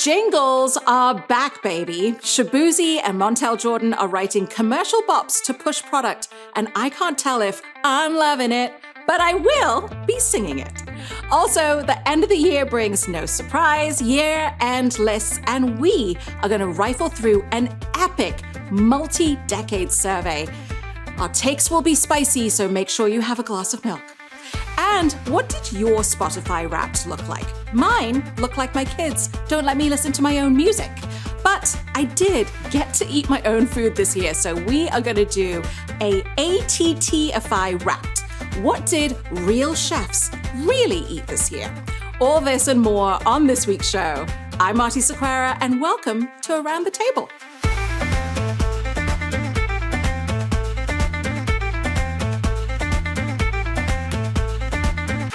Jingles are back, baby. Shabuzi and Montel Jordan are writing commercial bops to push product, and I can't tell if I'm loving it, but I will be singing it. Also, the end of the year brings no surprise, year-end lists, and we are going to rifle through an epic multi-decade survey. Our takes will be spicy, so make sure you have a glass of milk. And what did your Spotify Wrapped look like? Mine look like my kids don't let me listen to my own music. But I did get to eat my own food this year, so we are going to do a At-ify Wrapped. What did real chefs really eat this year? All this and more on this week's show. I'm Aarti Sequeira, and welcome to Around the Table.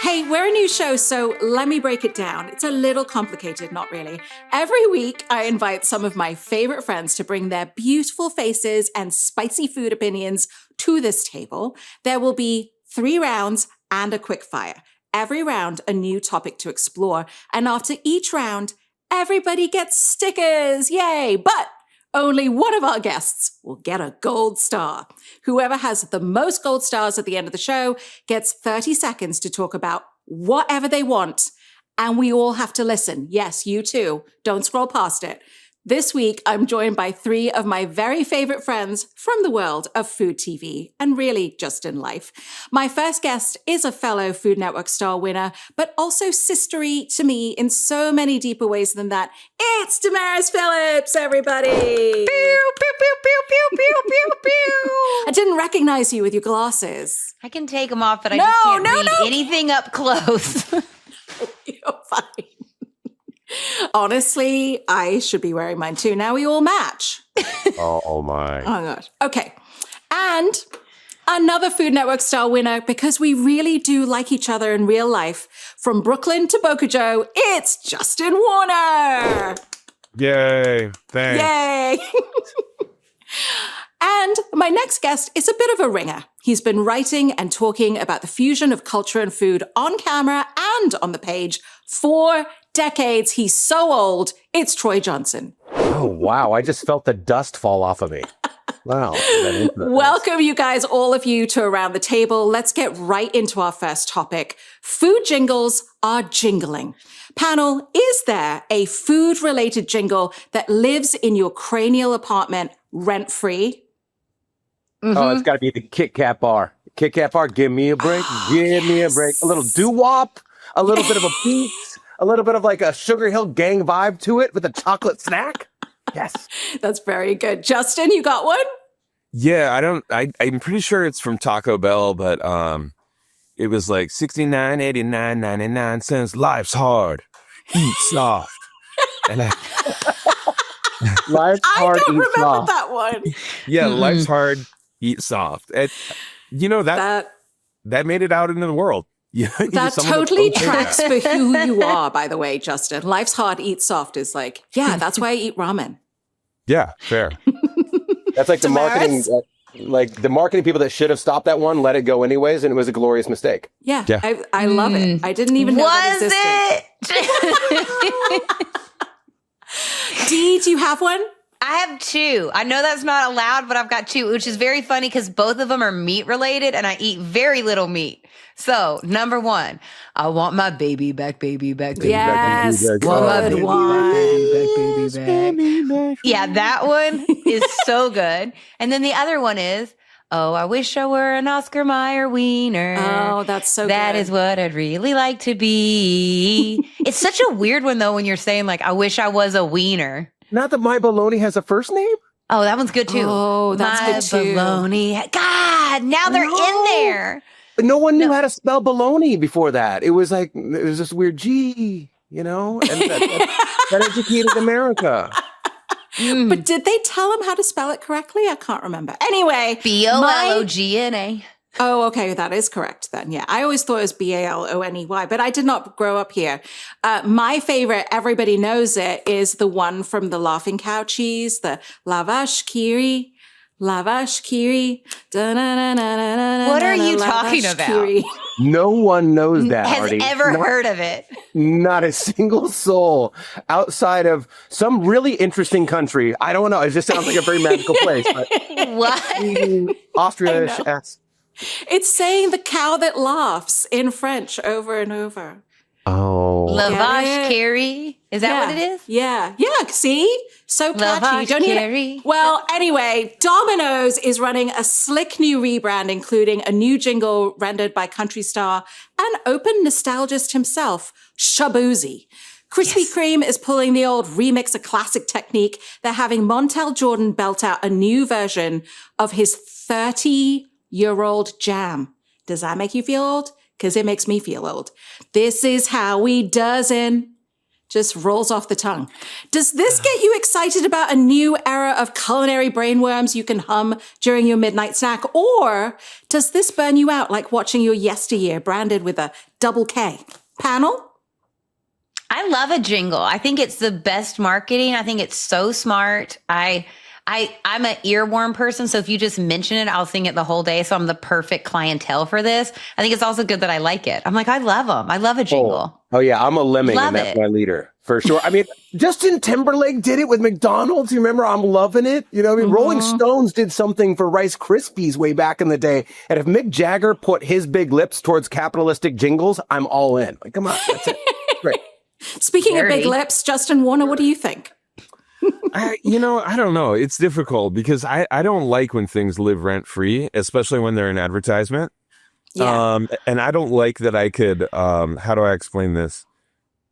Hey, we're a new show, so let me break it down. It's a little complicated, not really. Every week, I invite some of my favorite friends to bring their beautiful faces and spicy food opinions to this table. There will be 3 rounds and a quick fire. Every round, a new topic to explore. And after each round, everybody gets stickers. Yay! But only one of our guests will get a gold star. Whoever has the most gold stars at the end of the show gets 30 seconds to talk about whatever they want. And we all have to listen. Yes, you too. Don't scroll past it. This week, I'm joined by 3 of my very favorite friends from the world of food TV and really just in life. My first guest is a fellow Food Network star winner, but also sistery to me in so many deeper ways than that. It's Damaris Phillips, everybody! Pew, pew, pew, pew, pew, pew, pew, pew. I didn't recognize you with your glasses. I can take them off, but I just can't read anything up close. You're fine. Honestly, I should be wearing mine too. Now we all match. Oh my. Oh gosh. Okay. And another Food Network star winner, because we really do like each other in real life. From Brooklyn to Boca Joe, it's Justin Warner. Yay. Thanks. Yay. And my next guest is a bit of a ringer. He's been writing and talking about the fusion of culture and food on camera and on the page for decades. He's so old. It's Troy Johnson. Oh, wow. I just felt the dust fall off of me. Wow. Welcome, you guys, all of you, to Around the Table. Let's get right into our first topic. Food jingles are jingling. Panel, is there a food-related jingle that lives in your cranial apartment rent-free? Mm-hmm. Oh, it's got to be the Kit Kat bar. Kit Kat bar, give me a break, give me a break. A little doo-wop, a little bit of a beat, a little bit of like a Sugar Hill Gang vibe to it with a chocolate snack. Yes. That's very good. Justin, you got one? Yeah, I'm pretty sure it's from Taco Bell, but it was like 69, 89, 99 cents. Life's hard. Eat soft. And Life's hard, I don't eat remember soft. that one. Yeah, life's hard, eat soft. And, you know, that made it out into the world. Yeah, that totally tracks for who you are, by the way, Justin. Life's hard, eat soft is like, yeah, that's why I eat ramen. Yeah, fair. That's like the marketing, the marketing people that should have stopped that one, let it go anyways, and it was a glorious mistake. Yeah. I love it. I didn't even know that existed. Dee, do you have one? I have 2. I know that's not allowed, but I've got 2, which is very funny because both of them are meat related and I eat very little meat. So, number 1, I want my baby back, baby back, baby back. Yes, Want my baby back, baby back, baby back. Yeah, that one is so good. And then the other one is, oh, I wish I were an Oscar Mayer wiener. Oh, that's so That good. is what I'd really like to be. It's such a weird one, though, when you're saying, like, I wish I was a wiener. Not that My Bologna has a first name? Oh, that one's good, too. Oh, that's good, too. Bologna. God, now they're in there. But no one knew how to spell bologna before that. It was like, it was this weird G, you know? And that educated America. But did they tell him how to spell it correctly? I can't remember. Anyway. Bologna. Oh, okay. That is correct then. Yeah. I always thought it was Baloney, but I did not grow up here. My favorite, everybody knows it, is the one from the Laughing Cow cheese, the lavash kiri. Lavash kiri. What are you talking about? No one knows that, Has Aarti. ever heard of it. Not a single soul outside of some really interesting country. I don't know. It just sounds like a very magical place. But What? Austria. It's saying the cow that laughs in French over and over. Oh. La Get vache it? Carrie? Is that what it is? Yeah. Yeah. See? So La catchy. vache Don't you Carrie. Well, anyway, Domino's is running a slick new rebrand, including a new jingle rendered by country star and open nostalgist himself, Shaboozey. Krispy Kreme is pulling the old remix a classic technique. They're having Montel Jordan belt out a new version of his 30-year-old jam. Does that make you feel old? Because it makes me feel old. This is how we dozen. Just rolls off the tongue. Does this get you excited about a new era of culinary brainworms you can hum during your midnight snack? Or does this burn you out like watching your yesteryear branded with a double K? Panel? I love a jingle. I think it's the best marketing. I think it's so smart. I'm an earworm person, so if you just mention it, I'll sing it the whole day. So I'm the perfect clientele for this. I think it's also good that I like it. I'm like, I love them. I love a jingle. Oh yeah, I'm a lemming, Love and that's it. my leader for sure. I mean, Justin Timberlake did it with McDonald's. You remember? I'm loving it. You know, I mean, Rolling Stones did something for Rice Krispies way back in the day. And if Mick Jagger put his big lips towards capitalistic jingles, I'm all in. Like, come on, that's it. Great. Speaking of big Dirty. lips, Justin Warner, what do you think? I don't know. It's difficult because I don't like when things live rent free, especially when they're an advertisement. Yeah. And I don't like that I could, how do I explain this?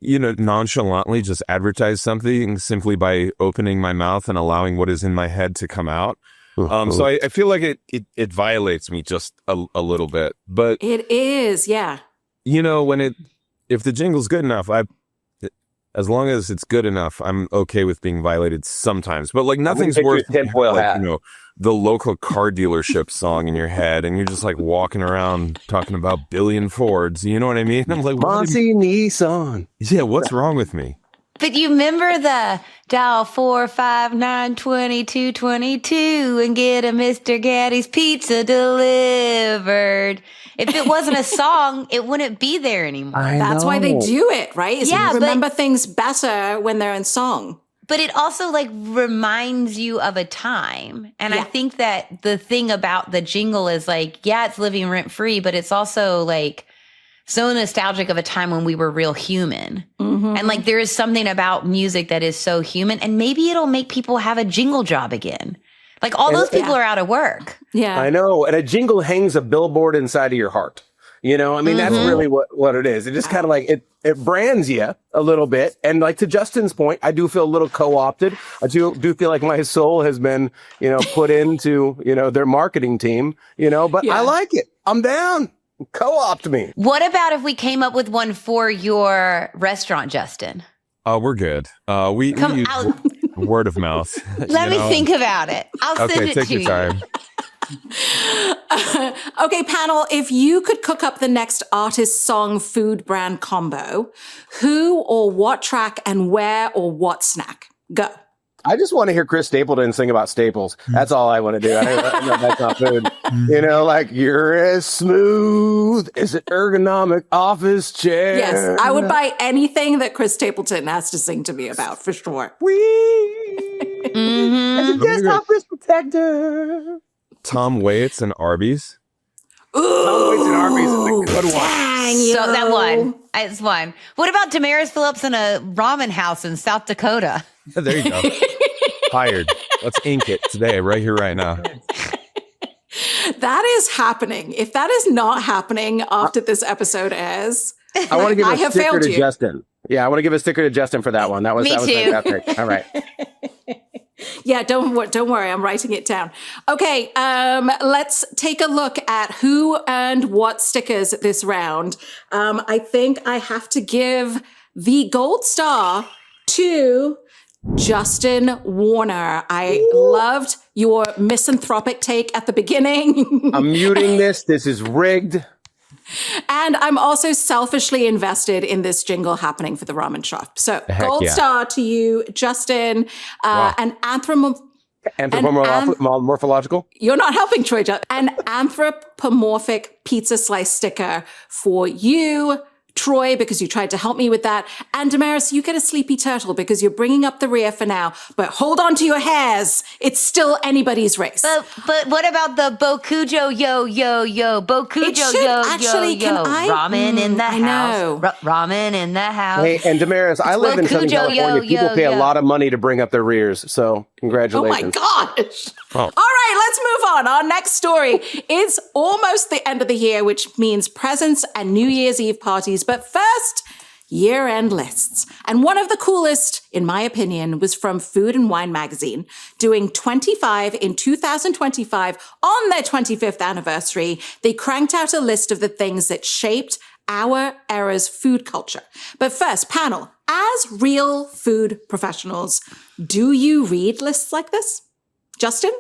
Nonchalantly just advertise something simply by opening my mouth and allowing what is in my head to come out. So I feel like it violates me just a little bit. But It is, yeah. if the jingle's good enough, as long as it's good enough, I'm okay with being violated sometimes. But like nothing's picture worse your tinfoil than hat. the local car dealership song in your head, and you're just like walking around talking about billion Fords. You know what I mean? I'm like, Mossy Nissan. yeah, what's wrong with me? But you remember the dial 459-2222 and get a Mr. Gaddy's pizza delivered. If it wasn't a song, it wouldn't be there anymore. That's why they do it, right? Is Yeah, you but- remember things better when they're in song. But it also like reminds you of a time. And I Yeah. think that the thing about the jingle is like, yeah, it's living rent free, but it's also like so nostalgic of a time when we were real human. And like there is something about music that is so human, and maybe it'll make people have a jingle job again. Like all those people are out of work. Yeah. I know. And a jingle hangs a billboard inside of your heart. You know, I mean, that's really what it is. It just kind of like it brands you a little bit. And like to Justin's point, I do feel a little co-opted. I do feel like my soul has been, put into, their marketing team, but Yeah. I like it. I'm down. Co-opt me. What about if we came up with one for your restaurant, Justin? We're good. We use I'll- word of mouth. Let me think about it. I'll send Okay, it take to your you. time. Okay, panel, if you could cook up the next artist, song, food, brand combo, who or what track and where or what snack? Go. I just want to hear Chris Stapleton sing about Staples. That's all I want to do. I know that's not food. Like you're as smooth as an ergonomic office chair. Yes, I would buy anything that Chris Stapleton has to sing to me about, for sure. As a desktop risk protector. Tom Waits and Arby's. Ooh, Tom Waits and Arby's is a good one. dang, So that yo. one. It's one. What about Damaris Phillips in a ramen house in South Dakota? There you go. Hired. Let's ink it today, right here, right now. That is happening. If that is not happening after this episode airs, I want to give I a have sticker failed to you. Justin. Yeah, I want to give a sticker to Justin for that one. That was Me too. fantastic. All right. Yeah, don't worry. I'm writing it down. Okay, let's take a look at who earned what stickers this round. I think I have to give the gold star to Justin Warner. I loved your misanthropic take at the beginning. I'm muting this. This is rigged. And I'm also selfishly invested in this jingle happening for the ramen shop. So Heck gold yeah. star to you, Justin. Wow. An Anthropomorphological? You're not helping, Troy. An anthropomorphic pizza slice sticker for you, Troy, because you tried to help me with that. And Damaris, you get a sleepy turtle because you're bringing up the rear for now. But hold on to your hairs. It's still anybody's race. But what about the Bokujo yo yo yo? Bokujo yo actually, yo yo. Ramen in the house. Ramen in the house. Hey, and Damaris, I live in Southern California. People pay a lot of money to bring up their rears. So congratulations. Oh my gosh. Oh. All right, let's move on. Our next story is almost the end of the year, which means presents and New Year's Eve parties. But first, year-end lists. And one of the coolest, in my opinion, was from Food and Wine magazine, doing 25 in 2025 on their 25th anniversary. They cranked out a list of the things that shaped our era's food culture. But first, panel, as real food professionals, do you read lists like this? Justin?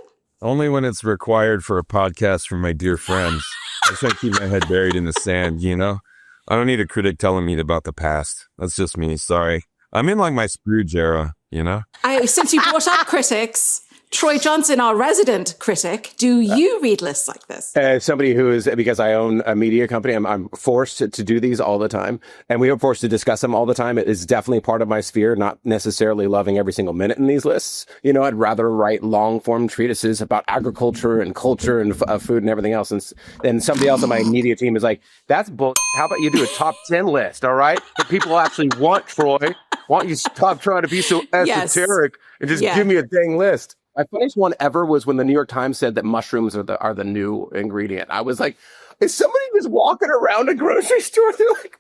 Only when it's required for a podcast from my dear friends. I just want to keep my head buried in the sand, you know? I don't need a critic telling me about the past. That's just me. Sorry. I'm in like my Scrooge era, you know? Since you brought up critics, Troy Johnson, our resident critic, do you read lists like this? As somebody who is, because I own a media company, I'm forced to do these all the time. And we are forced to discuss them all the time. It is definitely part of my sphere, not necessarily loving every single minute in these lists. You know, I'd rather write long form treatises about agriculture and culture and food and everything else. And then somebody else on my media team is like, that's bull. How about you do a top 10 list, all right? That people actually want, Troy. Why don't you stop trying to be so esoteric and just give me a dang list? My funniest one ever was when the New York Times said that mushrooms are the new ingredient. I was like, is somebody just walking around a grocery store? They're like,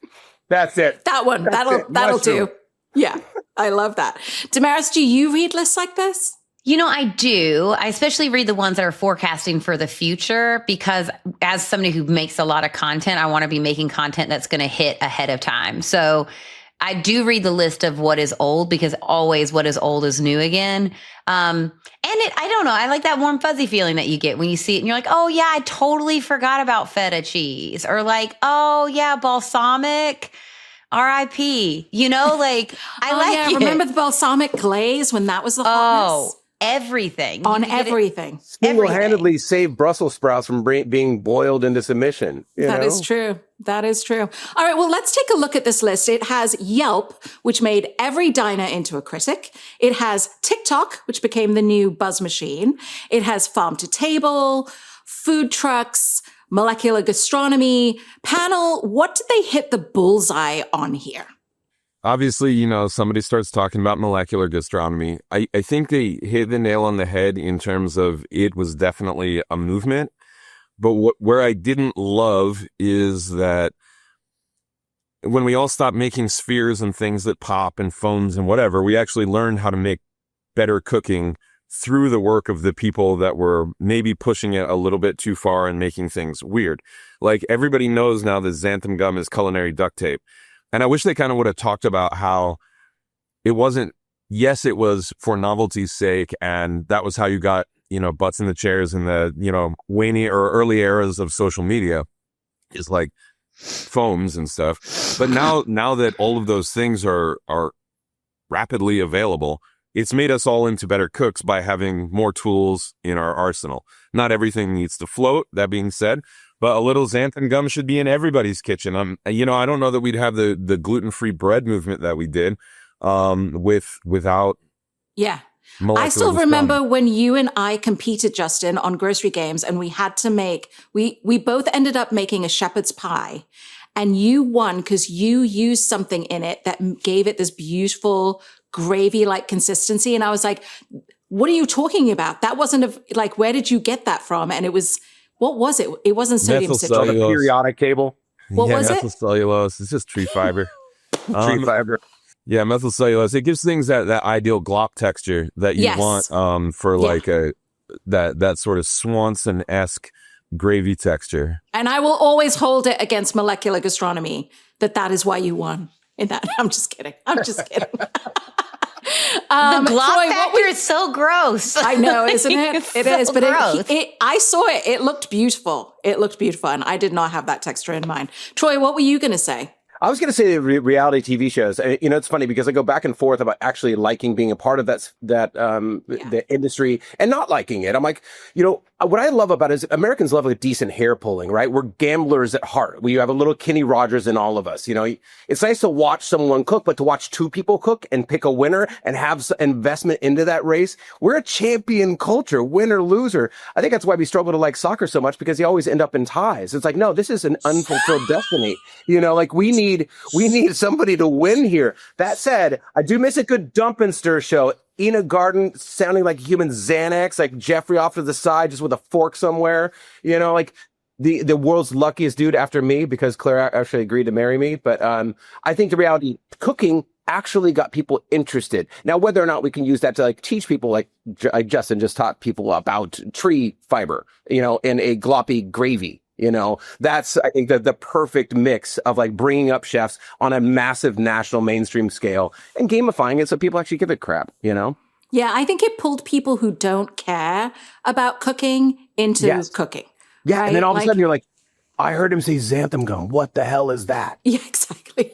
that's it. That one. That'll do. Yeah, I love that. Damaris, do you read lists like this? You know, I do. I especially read the ones that are forecasting for the future because as somebody who makes a lot of content, I want to be making content that's going to hit ahead of time. So I do read the list of what is old because always what is old is new again. I don't know. I like that warm fuzzy feeling that you get when you see it and you're like, oh yeah, I totally forgot about feta cheese, or like, oh yeah, balsamic, R.I.P. You know, like I it. Remember the balsamic glaze when that was the hotness? Everything. On everything. Single-handedly saved Brussels sprouts from being boiled into submission. That is true. That is true. All right, well, let's take a look at this list. It has Yelp, which made every diner into a critic. It has TikTok, which became the new buzz machine. It has farm to table, food trucks, molecular gastronomy. Panel, what did they hit the bullseye on here? Obviously, you know, somebody starts talking about molecular gastronomy. I think they hit the nail on the head in terms of it was definitely a movement. But where I didn't love is that when we all stopped making spheres and things that pop and phones and whatever, we actually learned how to make better cooking through the work of the people that were maybe pushing it a little bit too far and making things weird. Like everybody knows now that xanthan gum is culinary duct tape. And I wish they kind of would have talked about how it wasn't, yes, it was for novelty's sake. And that was how you got, you know, butts in the chairs in the, you know, waning or early eras of social media is like foams and stuff. But now that all of those things are rapidly available, it's made us all into better cooks by having more tools in our arsenal. Not everything needs to float, that being said. But a little xanthan gum should be in everybody's kitchen. You know, I don't know that we'd have the gluten-free bread movement that we did without. Yeah. I still remember when you and I competed, Justin, on grocery games, and we had to make, we both ended up making a shepherd's pie, and you won because you used something in it that gave it this beautiful gravy-like consistency. And I was like, what are you talking about? That wasn't like, where did you get that from? And it was, what was it? It wasn't sodium citrate. The periodic table. What was it? Methylcellulose. It's just tree fiber. Tree fiber. Yeah, methylcellulose. It gives things that ideal glop texture that you want for like that sort of Swanson-esque gravy texture. And I will always hold it against molecular gastronomy that is why you won in that. I'm just kidding. The glop factor is so gross. I know, isn't it? It so is, but gross. I saw it. It looked beautiful. And I did not have that texture in mind. Troy, what were you going to say? I was going to say reality TV shows. You know, it's funny because I go back and forth about actually liking being a part of the industry and not liking it. I'm like, you know, what I love about it is Americans love a decent hair pulling, right? We're gamblers at heart. We have a little Kenny Rogers in all of us. You know, it's nice to watch someone cook, but to watch two people cook and pick a winner and have investment into that race. We're a champion culture, winner, loser. I think that's why we struggle to like soccer so much, because you always end up in ties. It's like, no, this is an unfulfilled destiny. You know, like we need somebody to win here. That said, I do miss a good dump and stir show. Ina Garden sounding like human Xanax, like Jeffrey off to the side, just with a fork somewhere. You know, like the world's luckiest dude after me, because Claire actually agreed to marry me. But I think the reality, cooking actually got people interested. Now, whether or not we can use that to like teach people, like Justin just taught people about tree fiber, you know, in a gloppy gravy. You know, that's, I think, the perfect mix of like bringing up chefs on a massive national mainstream scale and gamifying it so people actually give it crap, you know? Yeah, I think it pulled people who don't care about cooking into cooking. Yeah, right? and then all of a sudden you're like, I heard him say xanthan gum. What the hell is that? Yeah, exactly.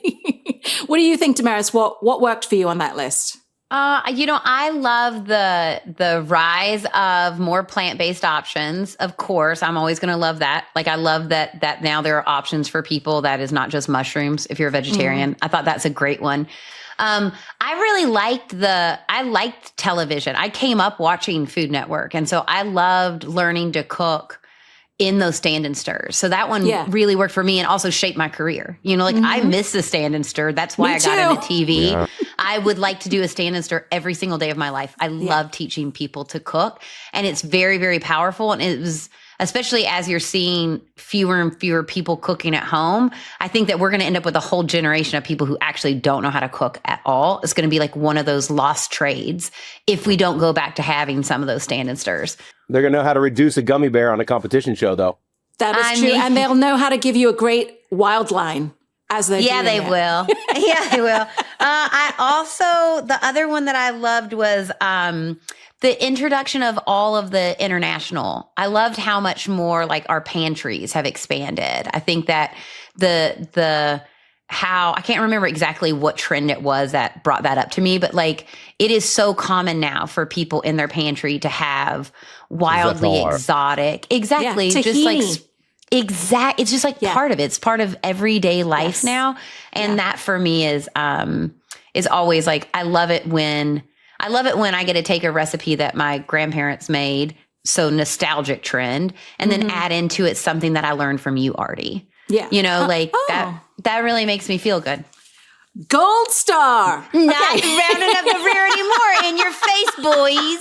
What do you think, Damaris? What worked for you on that list? You know, I love the rise of more plant-based options. Of course, I'm always going to love that. Like, I love that now there are options for people that is not just mushrooms if you're a vegetarian. I thought that's a great one. I really liked I liked television. I came up watching Food Network, and so I loved learning to cook in those stand and stirs. So that one really worked for me and also shaped my career. You know, like I miss the stand and stir. That's why I got into TV. Yeah. I would like to do a stand and stir every single day of my life. I love teaching people to cook, and it's very, very powerful. And it was, especially as you're seeing fewer and fewer people cooking at home, I think that we're going to end up with a whole generation of people who actually don't know how to cook at all. It's going to be like one of those lost trades if we don't go back to having some of those stand and stirs. They're going to know how to reduce a gummy bear on a competition show, though. That is true. And they'll know how to give you a great wild line as they will. Yeah, they will. I also, the other one that I loved was the introduction of all of the international. I loved how much more like our pantries have expanded. I think that how, I can't remember exactly what trend it was that brought that up to me, but like it is so common now for people in their pantry to have wildly exotic, just like it's just like part of it. It's part of everyday life now. And that for me is always like, I love it when I get to take a recipe that my grandparents made, so nostalgic trend, and then add into it something that I learned from you, Aarti. Yeah. You know, like that really makes me feel good. Gold star. Not rounding up the rear anymore. In your face, boys.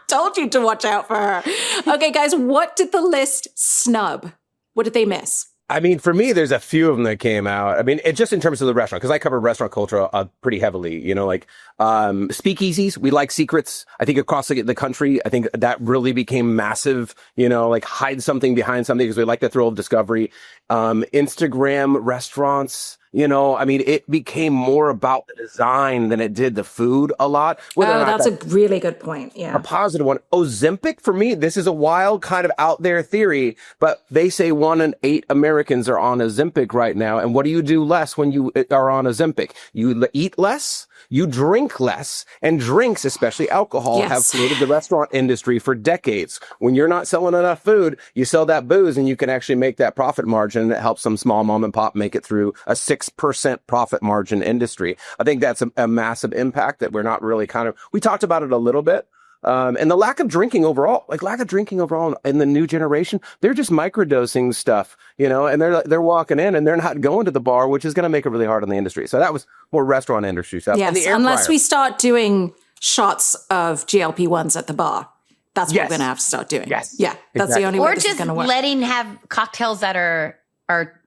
Told you to watch out for her. Okay, guys, what did the list snub? What did they miss? I mean, for me, there's a few of them that came out. I mean, just in terms of the restaurant, because I cover restaurant culture pretty heavily, you know, like speakeasies, we like secrets. I think across the country, I think that really became massive, you know, like hide something behind something because we like the thrill of discovery. Instagram restaurants, you know, I mean, it became more about the design than it did the food a lot. That's a really good point. Yeah. A positive one. Ozempic, for me, this is a wild kind of out there theory, but they say 1 in 8 Americans are on Ozempic right now. And what do you do less when you are on Ozempic? You eat less, you drink less, and drinks, especially alcohol, have floated the restaurant industry for decades. When you're not selling enough food, you sell that booze and you can actually make that profit margin, and it helps some small mom and pop make it through a 6% profit margin industry. I think that's a massive impact that we're not really we talked about it a little bit. And the lack of drinking overall in the new generation, they're just microdosing stuff, you know, and they're walking in and they're not going to the bar, which is going to make it really hard on the industry. So that was more restaurant industry stuff. Yes, unless we start doing shots of GLP-1s at the bar. That's what we're going to have to start doing. Yes. Yeah. That's the only way this is going to work. Or just have cocktails that are,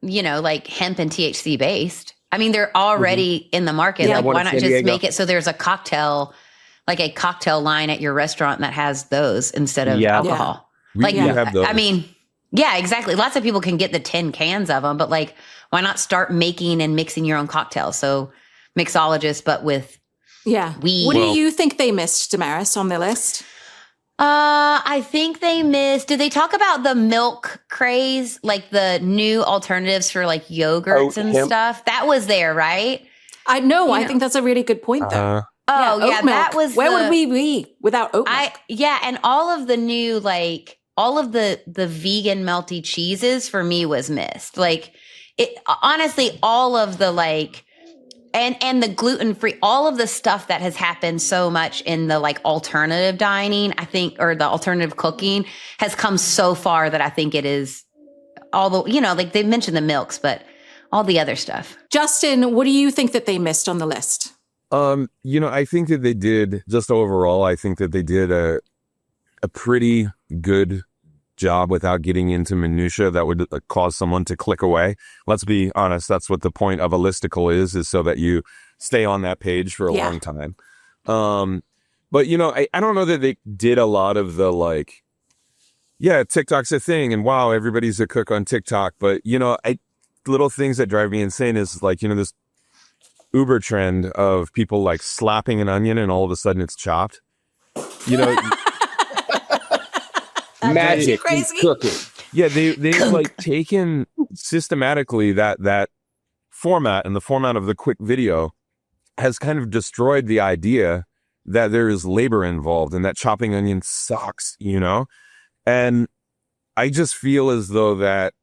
you know, like hemp and THC based. I mean, they're already in the market. Like, why not just make it so there's a cocktail line at your restaurant that has those instead of alcohol. I mean, exactly. Lots of people can get the 10 cans of them, but like, why not start making and mixing your own cocktails? So mixologist, but with weed. What do you think they missed, Damaris, on the list? I think they missed. Did they talk about the milk craze, like the new alternatives for like yogurts and stuff? That was there, right? I know. I think that's a really good point, though. That was. Where would we be without oat milk? And all of the new, like all of the vegan melty cheeses for me was missed. Like it honestly, all of the like. And the gluten-free, all of the stuff that has happened so much in the like alternative dining, I think, or the alternative cooking has come so far that I think it is all the, like they mentioned the milks, but all the other stuff. Justin, what do you think that they missed on the list? I think that they did, just overall, I think that they did a pretty good job without getting into minutia that would cause someone to click away. Let's be honest, that's what the point of a listicle is so that you stay on that page for a long time. But I don't know that they did a lot of the like, TikTok's a thing and wow, everybody's a cook on TikTok. But little things that drive me insane is like, this Uber trend of people like slapping an onion and all of a sudden it's chopped. Magic cooking. Yeah, they've like taken systematically that format, and the format of the quick video has kind of destroyed the idea that there is labor involved and that chopping onion sucks, And I just feel as though that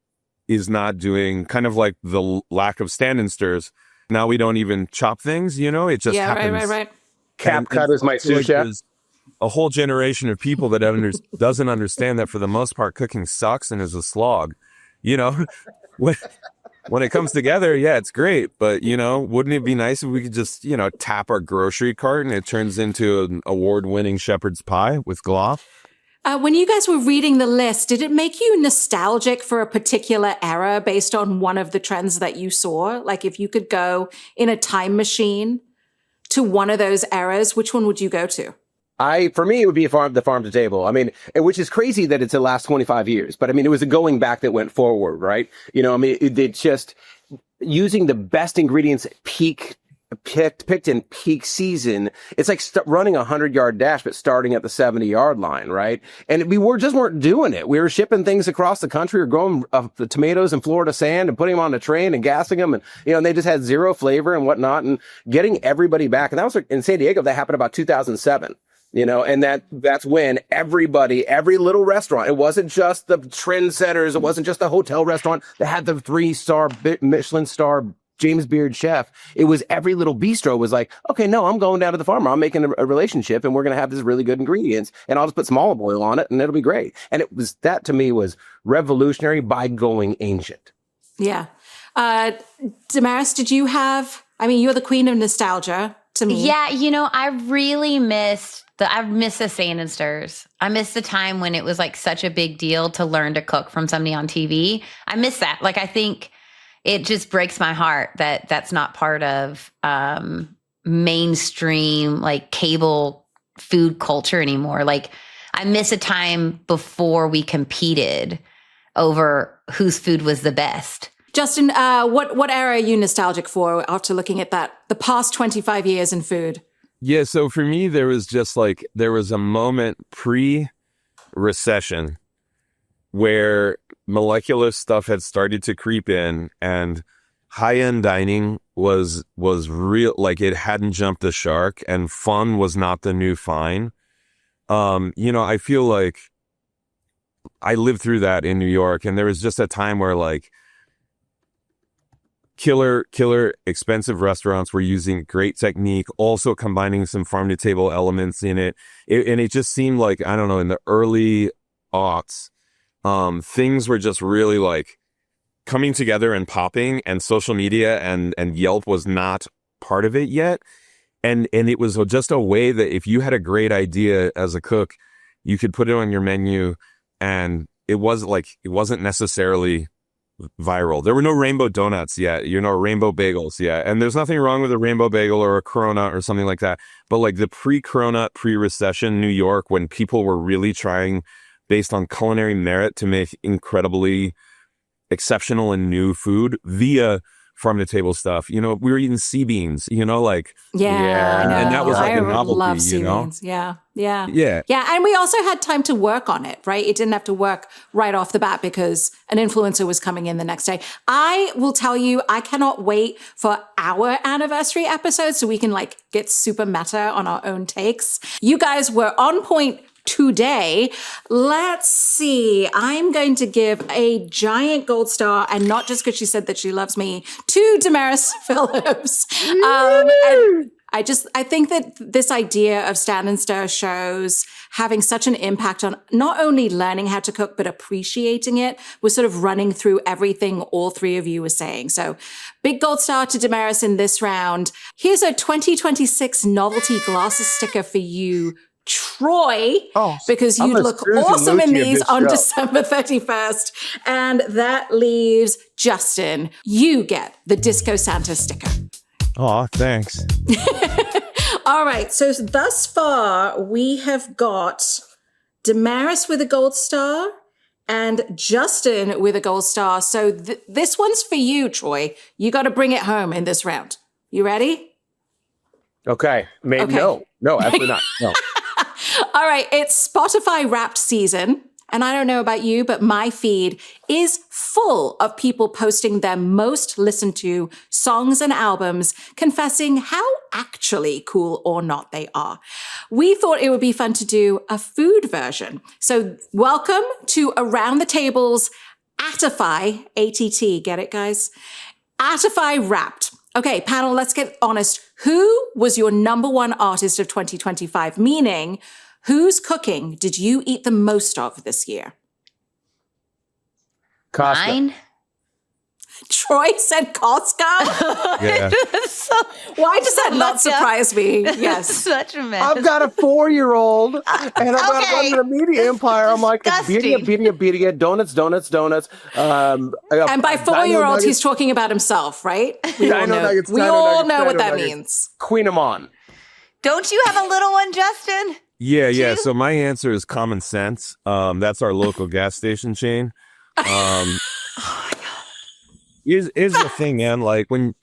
is not doing, kind of like the lack of stand and stirs. Now we don't even chop things, it just happens. Right. CapCut is my sous chef. A whole generation of people that doesn't understand that for the most part cooking sucks and is a slog. When it comes together, it's great, but wouldn't it be nice if we could just tap our grocery cart and it turns into an award-winning shepherd's pie with glop? When you guys were reading the list, did it make you nostalgic for a particular era based on one of the trends that you saw? Like if you could go in a time machine to one of those eras, which one would you go to? For me, it would be the farm to table. I mean, which is crazy that it's the last 25 years, but I mean, it was a going back that went forward, right? It's just using the best ingredients picked in peak season. It's like running a 100-yard dash, but starting at the 70-yard line, right? And we weren't doing it. We were shipping things across the country, or growing the tomatoes in Florida sand and putting them on a train and gassing them. And, and they just had zero flavor and whatnot, and getting everybody back. And that was in San Diego. That happened about 2007. And that's when every little restaurant, it wasn't just the trendsetters, it wasn't just the hotel restaurant that had the 3-star Michelin star James Beard chef. It was every little bistro was like, okay, no, I'm going down to the farmer. I'm making a relationship and we're going to have this really good ingredients and I'll just put some olive oil on it and it'll be great. And that to me was revolutionary by going ancient. Yeah. Damaris, you're the queen of nostalgia to me. Yeah. I really missed I miss the stand and stirs. I miss the time when it was like such a big deal to learn to cook from somebody on TV. I miss that. Like, I think it just breaks my heart that that's not part of mainstream, like cable food culture anymore. Like, I miss a time before we competed over whose food was the best. Justin, what era are you nostalgic for after looking at the past 25 years in food? Yeah, so for me, there was a moment pre-recession where molecular stuff had started to creep in and high-end dining was real, like it hadn't jumped the shark, and fun was not the new fine. I feel like I lived through that in New York, and there was just a time where like killer expensive restaurants were using great technique, also combining some farm to table elements in it. And it just seemed like, I don't know, in the early aughts, things were just really like coming together and popping, and social media and Yelp was not part of it yet. And it was just a way that if you had a great idea as a cook, you could put it on your menu, and it wasn't necessarily viral. There were no rainbow donuts yet, rainbow bagels yet. And there's nothing wrong with a rainbow bagel or a Corona or something like that. But like the pre-Corona, pre-recession New York, when people were really trying based on culinary merit to make incredibly exceptional and new food via farm to table stuff. You know, we were eating sea beans, like, Yeah. I know. and that was like I a novelty, love sea beans. Yeah. Yeah. Yeah. And we also had time to work on it, right? It didn't have to work right off the bat because an influencer was coming in the next day. I will tell you, I cannot wait for our anniversary episode so we can like get super meta on our own takes. You guys were on point today. Let's see. I'm going to give a giant gold star, and not just because she said that she loves me, to Damaris Phillips. And I think that this idea of stand and stir shows having such an impact on not only learning how to cook, but appreciating it was sort of running through everything all three of you were saying. So big gold star to Damaris in this round. Here's a 2026 novelty glasses sticker for you, Troy, because you'd look awesome in these on December 31st. And that leaves Justin. You get the Disco Santa sticker. Oh, thanks. All right. So thus far, we have got Damaris with a gold star and Justin with a gold star. So this one's for you, Troy. You got to bring it home in this round. You ready? Okay. Maybe Okay. No, absolutely not. No. All right, it's Spotify Wrapped season. And I don't know about you, but my feed is full of people posting their most listened to songs and albums, confessing how actually cool or not they are. We thought it would be fun to do a food version. So welcome to Around the Table's At-ify, A-T-T, get it, guys? At-ify Wrapped. Okay, panel, let's get honest. Who was your number one artist of 2025? Meaning, whose cooking did you eat the most of this year? Costa. Mine? Troy said Costco. Yeah. Why does that not surprise me? Yes. Such a mess. I've got a 4-year-old, and I've got to run the media empire. I'm like, Disgusting. bedia, donuts. And by 4-year-old, he's talking about himself, right? We all Dino know, nuggets, we dino all nuggets, know what dino that nuggets. means. Queen 'em on. Don't you have a little one, Justin? Yeah. So my answer is common sense. That's our local gas station chain. Is the thing, man, like when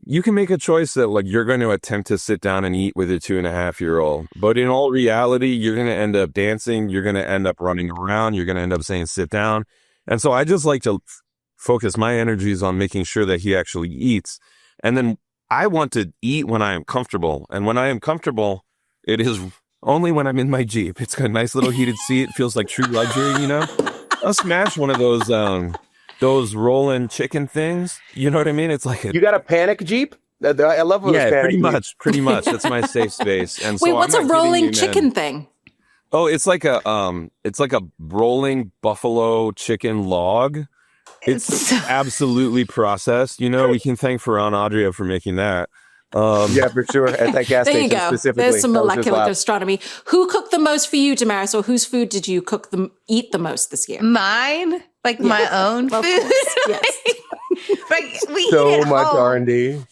you can make a choice that like you're going to attempt to sit down and eat with a 2.5-year-old, but in all reality, you're going to end up dancing. You're going to end up running around. You're going to end up saying, sit down. And so I just like to focus my energies on making sure that he actually eats. And then I want to eat when I am comfortable. And when I am comfortable, it is only when I'm in my Jeep. It's got a nice little heated seat. It feels like true luxury, I'll smash one of those rolling chicken things. You know what I mean? It's like You got a panic Jeep? I love when pretty much. That's my safe space. And so Wait, what's I'm a not kidding rolling you, chicken man. thing? Oh, it's like a rolling buffalo chicken log. It's absolutely processed. We can thank Ferran Adria for making that. Yeah, for sure. At that gas There you station go. specifically. There's some That was his molecular lab. gastronomy. Who cooked the most for you, Damaris, or whose food did you eat the most this year? Mine? Like my own Of food? course, yes. Like, we So eat at much home. R&D.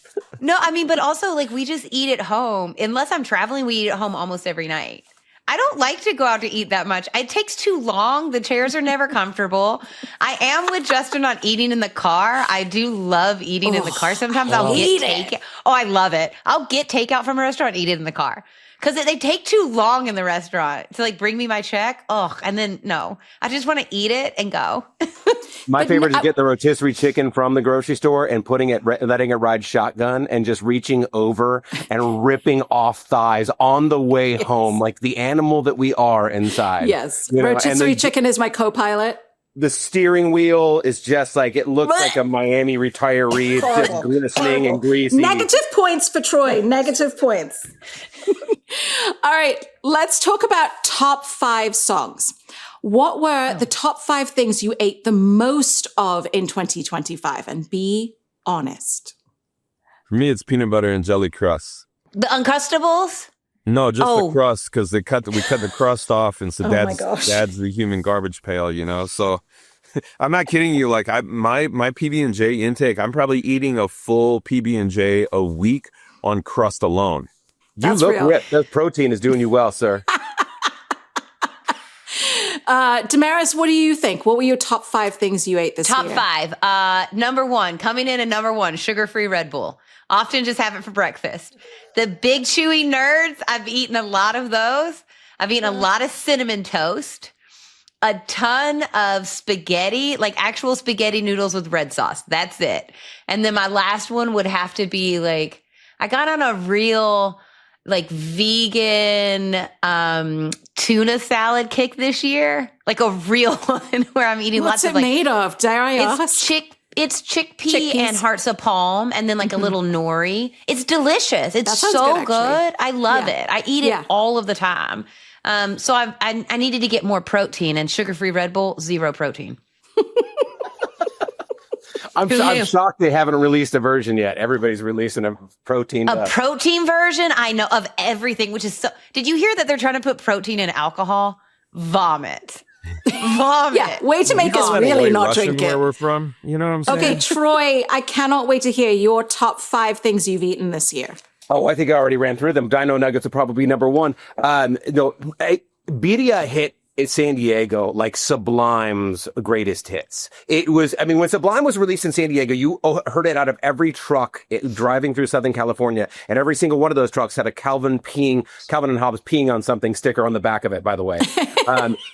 No, I mean, but also like we just eat at home. Unless I'm traveling, we eat at home almost every night. I don't like to go out to eat that much. It takes too long. The chairs are never comfortable. I am with Justin on eating in the car. I do love eating in the car. Sometimes I'll get takeout. Oh, I love it. I'll get takeout from a restaurant and eat it in the car. Because they take too long in the restaurant to like bring me my check. Oh, and then no, I just want to eat it and go. My favorite is get the rotisserie chicken from the grocery store and letting it ride shotgun and just reaching over and ripping off thighs on the way home, like the animal that we are inside. Yes. You know, and Rotisserie chicken is my co-pilot. the steering wheel is just like, it looks like a Miami retiree. It's just glistening and greasy. Negative points for Troy. Negative points. All right, let's talk about top 5 songs. What were the top 5 things you ate the most of in 2025? And be honest. For me, it's peanut butter and jelly crusts. The Uncrustables? No, just the crust, because we cut the crust off, and so my gosh. dad's the human garbage pail, So I'm not kidding you. Like my PB&J intake, I'm probably eating a full PB&J a week on crust alone. You look ripped. That protein is doing you well, sir. Damaris, what do you think? What were your top 5 things you ate this Top year? 5. Number 1, coming in at number 1, sugar-free Red Bull. Often just have it for breakfast. The big chewy nerds, I've eaten a lot of those. I've eaten a lot of cinnamon toast, a ton of spaghetti, like actual spaghetti noodles with red sauce. That's it. And then my last one would have to be like, I got on a real like vegan tuna salad kick this year, like a real one where I'm eating What's lots of it like made of? Dare I ask? It's chickpea and hearts of palm, and then like a little nori. It's delicious. It's so good. I love it. I eat it all of the time. So I needed to get more protein, and sugar-free Red Bull, 0 protein. I'm shocked they haven't released a version yet. Everybody's releasing a protein. Protein version, I know, of everything, which is so. Did you hear that they're trying to put protein in alcohol? Vomit. Vomit. Yeah, way to make us really not drink it. Where we're from, you know what I'm saying? Okay, Troy, I cannot wait to hear your top 5 things you've eaten this year. Oh, I think I already ran through them. Dino Nuggets will probably be number 1. Birria hit in San Diego like Sublime's greatest hits. It was, I mean, when Sublime was released in San Diego, you heard it out of every truck driving through Southern California, and every single one of those trucks had a Calvin and Hobbes peeing on something sticker on the back of it, by the way.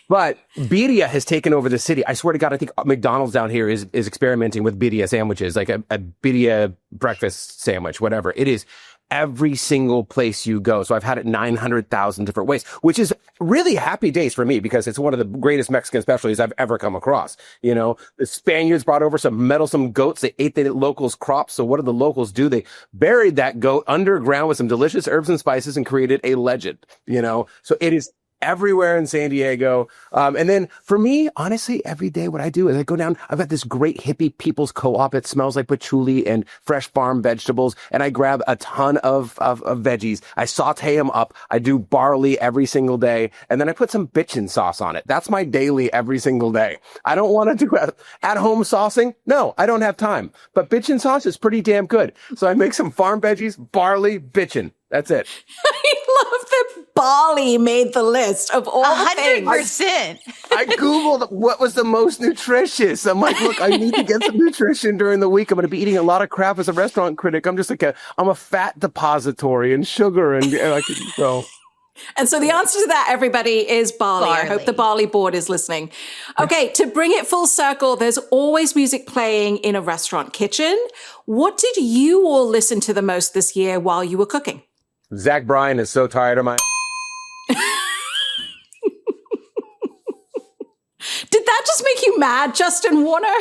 But birria has taken over the city. I swear to God, I think McDonald's down here is experimenting with birria sandwiches, like a birria breakfast sandwich, whatever. It is every single place you go. So I've had it 900,000 different ways, which is really happy days for me because it's one of the greatest Mexican specialties I've ever come across. You know, the Spaniards brought over some meddlesome goats. They ate the locals' crops. So what did the locals do? They buried that goat underground with some delicious herbs and spices and created a legend, you know? So it is everywhere in San Diego. And then for me, honestly, every day what I do is I go down, I've got this great hippie people's co-op. It smells like patchouli and fresh farm vegetables. And I grab a ton of veggies. I saute them up. I do barley every single day. And then I put some bitchin' sauce on it. That's my daily every single day. I don't want to do at-home saucing. No, I don't have time. But bitchin' sauce is pretty damn good. So I make some farm veggies, barley, bitchin'. That's it. I love that barley made the list of all the things. 100%. I Googled what was the most nutritious. I'm like, look, I need to get some nutrition during the week. I'm going to be eating a lot of crap as a restaurant critic. I'm just like I'm a fat depository and sugar and I can go. And so the answer to that, everybody, is barley. I hope the barley board is listening. Okay, to bring it full circle, there's always music playing in a restaurant kitchen. What did you all listen to the most this year while you were cooking? Zach Bryan is so tired of my... Did that just make you mad, Justin Warner?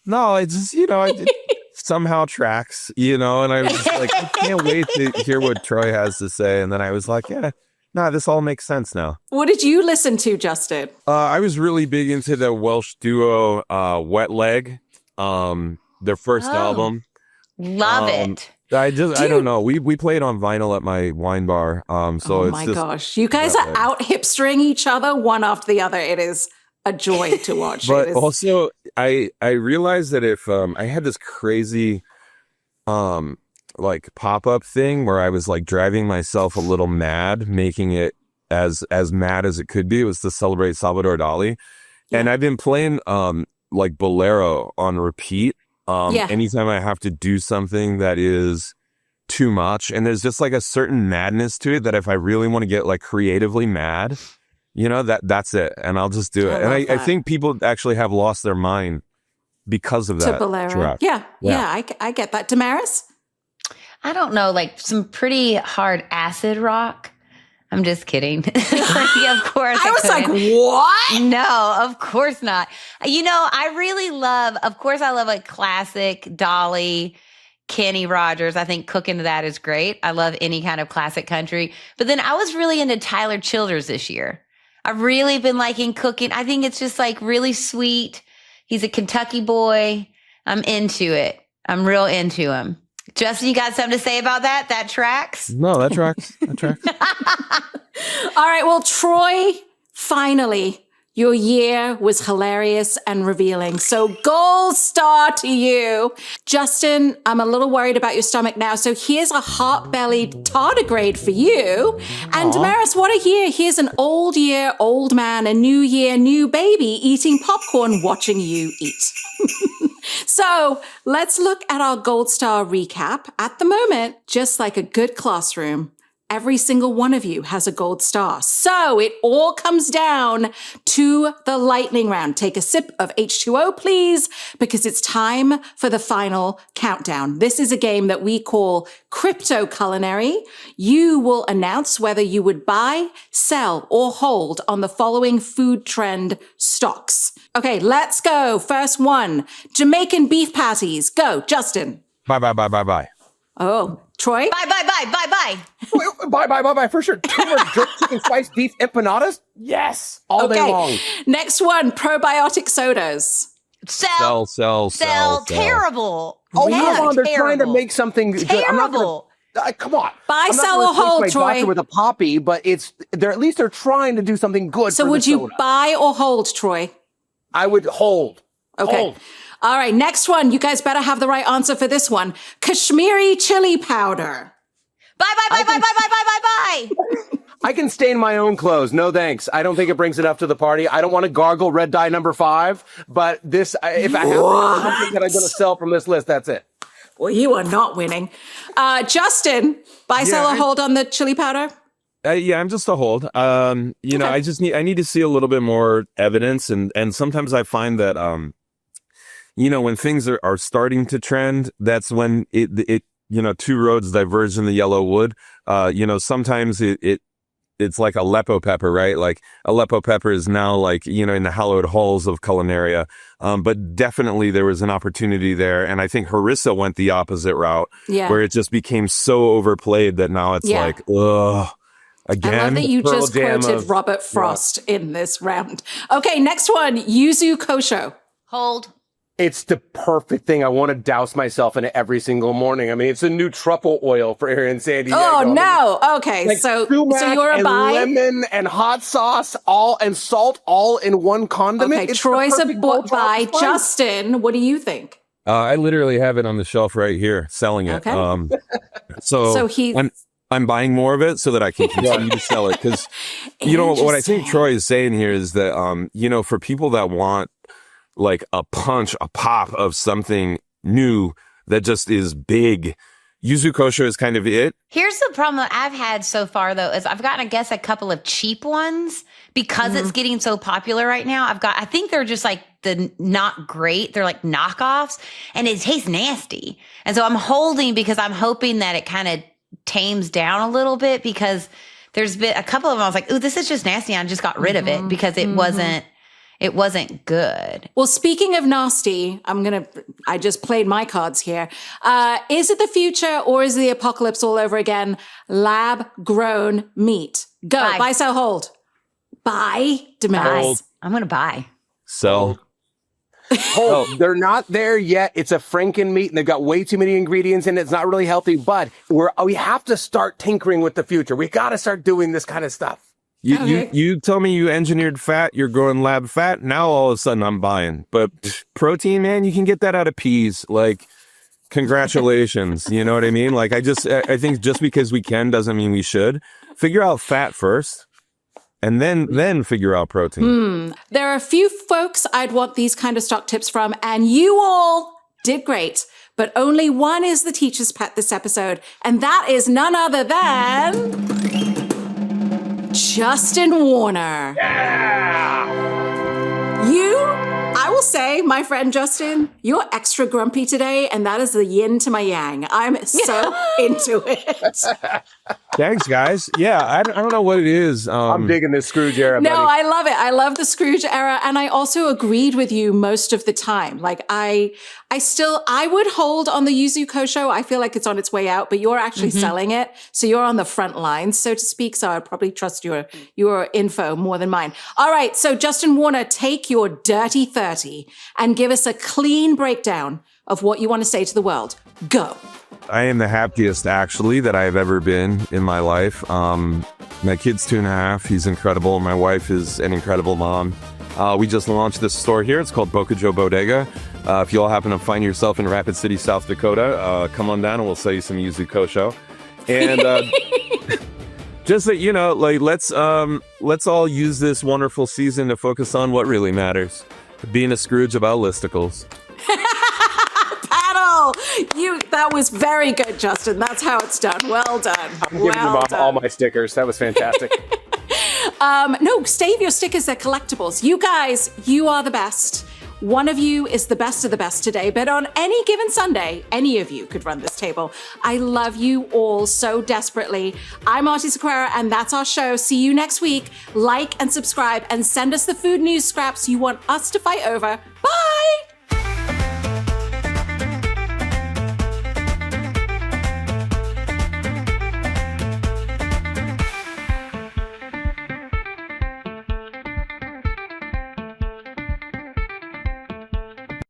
No, it's just, it somehow tracks, and I was just like, I can't wait to hear what Troy has to say. And then I was like, yeah, no, this all makes sense now. What did you listen to, Justin? I was really big into the Welsh duo Wet Leg, their first album. Love it. I don't know. We played on vinyl at my wine bar. So oh my gosh, you guys are out hipstering each other one after the other. It is a joy to watch. But also, I realized that if I had this crazy like pop-up thing where I was like driving myself a little mad, making it as mad as it could be. It was to celebrate Salvador Dali. Yeah. And I've been playing like Bolero on repeat. Anytime I have to do something that is too much, and there's just like a certain madness to it that if I really want to get like creatively mad, that's it. And I'll just do it. And I think people actually have lost their mind because of that. To Bolero. Track. Yeah. I get that. Damaris? I don't know, like some pretty hard acid rock. I'm just kidding. Of course. I was like, what? No, of course not. I really love, of course, I love a classic Dolly, Kenny Rogers. I think cooking to that is great. I love any kind of classic country. But then I was really into Tyler Childers this year. I've really been liking cooking. I think it's just like really sweet. He's a Kentucky boy. I'm into it. I'm real into him. Justin, you got something to say about that? That tracks? No, that tracks. That tracks. All right. Well, Troy, finally, Your year was hilarious and revealing. So gold star to you. Justin, I'm a little worried about your stomach now. So here's a heart-bellied tardigrade for you. And Damaris, what a year. Here's an old year, old man, a new year, new baby eating popcorn, watching you eat. So let's look at our gold star recap. At the moment, just like a good classroom, every single one of you has a gold star. So it all comes down to the lightning round. Take a sip of H2O, please, because it's time for the final countdown. This is a game that we call Cryptocolinary. You will announce whether you would buy, sell, or hold on the following food trend stocks. Okay, let's go. First one, Jamaican beef patties. Go, Justin. Bye. Oh, Troy? Bye. Bye, for sure. Turmeric jerk chicken spice beef empanadas? Yes. All day long. Next one, probiotic sodas. Sell. Terrible. Oh, Man, come on. They're trying to terrible. make something good. Terrible. Come on. Buy, I'm not sell, gonna or hold, replace my Troy. doctor with a poppy, but at least they're trying to do something good. So for would the you soda. buy or hold, Troy? I would hold. Okay. Hold. All right, next one. You guys better have the right answer for this one. Kashmiri chili powder. Bye. I can stain my own clothes. No thanks. I don't think it brings enough to the party. I don't want to gargle red dye number 5, but if I have something that I'm going to sell from this list, that's it. Well, you are not winning. Justin, buy, sell, or hold on the chili powder? Yeah, I'm just a hold. I need to see a little bit more evidence, and sometimes I find that when things are starting to trend, that's when it two roads diverge in the yellow wood. Sometimes it's like Aleppo pepper, right? Like Aleppo pepper is now like, in the hallowed halls of Culinary. But definitely there was an opportunity there. And I think harissa went the opposite route, where it just became so overplayed that now it's like, ugh. Again, I love that you just quoted Robert Frost in this round. Okay, next one, yuzu kosho. Hold. It's the perfect thing. I want to douse myself in it every single morning. I mean, it's a new truffle oil for here in San Diego. Oh, no. Okay, so you're a buy? Lemon and hot sauce and salt all in one condiment. Okay, It's Troy's the a perfect bowl buy. of spice. Justin, what do you think? I literally have it on the shelf right here, selling it. Okay. So I'm buying more of it so that I can continue to sell it. Because, what I think Troy is saying here is that, for people that want like a punch, a pop of something new that just is big, yuzu kosho is kind of it. Here's the problem that I've had so far, though, is I've gotten, I guess, a couple of cheap ones because it's getting so popular right now. I think they're just like not great. They're like knockoffs and it tastes nasty. And so I'm holding because I'm hoping that it kind of tames down a little bit, because there's been a couple of them I was like, ooh, this is just nasty. I just got rid of it because it wasn't good. Well, speaking of nasty, I just played my cards here. Is it the future or is the apocalypse all over again? Lab grown meat. Go. Buy, sell, hold. Buy, Damaris. I'm going to buy. Sell. Hold. They're not there yet. It's a Franken meat and they've got way too many ingredients in it. It's not really healthy, but we have to start tinkering with the future. We got to start doing this kind of stuff. You tell me you engineered fat, you're growing lab fat. Now all of a sudden I'm buying. But protein, man, you can get that out of peas. Like, congratulations. You know what I mean? Like, I think just because we can doesn't mean we should. Figure out fat first and then figure out protein. There are a few folks I'd want these kind of stock tips from, and you all did great. But only one is the teacher's pet this episode, and that is none other than Justin Warner. I will say, my friend Justin, you're extra grumpy today, and that is the yin to my yang. I'm so into it. Thanks, guys. Yeah, I don't know what it is. I'm digging this Scrooge era, No, buddy. I love it. I love the Scrooge era. And I also agreed with you most of the time. Like I would hold on the yuzu kosho. I feel like it's on its way out, but you're actually selling it. So you're on the front lines, so to speak. So I'd probably trust your info more than mine. All right. So Justin Warner, take your dirty 30 and give us a clean breakdown of what you want to say to the world. Go. I am the happiest, actually, that I've ever been in my life. My kid's 2.5. He's incredible. My wife is an incredible mom. We just launched this store here. It's called Boca Joe Bodega. If you all happen to find yourself in Rapid City, South Dakota, come on down and we'll sell you some yuzu kosho. And just that, you know, like, let's all use this wonderful season to focus on what really matters. Being a Scrooge about listicles. Paddle! That was very good, Justin. That's how it's done. Well done. I'm giving them all my stickers. That was fantastic. No, save your stickers. They're collectibles. You guys, you are the best. One of you is the best of the best today, but on any given Sunday, any of you could run this table. I love you all so desperately. I'm Aarti Sequeira, and that's our show. See you next week. Like and subscribe, and send us the food news scraps you want us to fight over. Bye!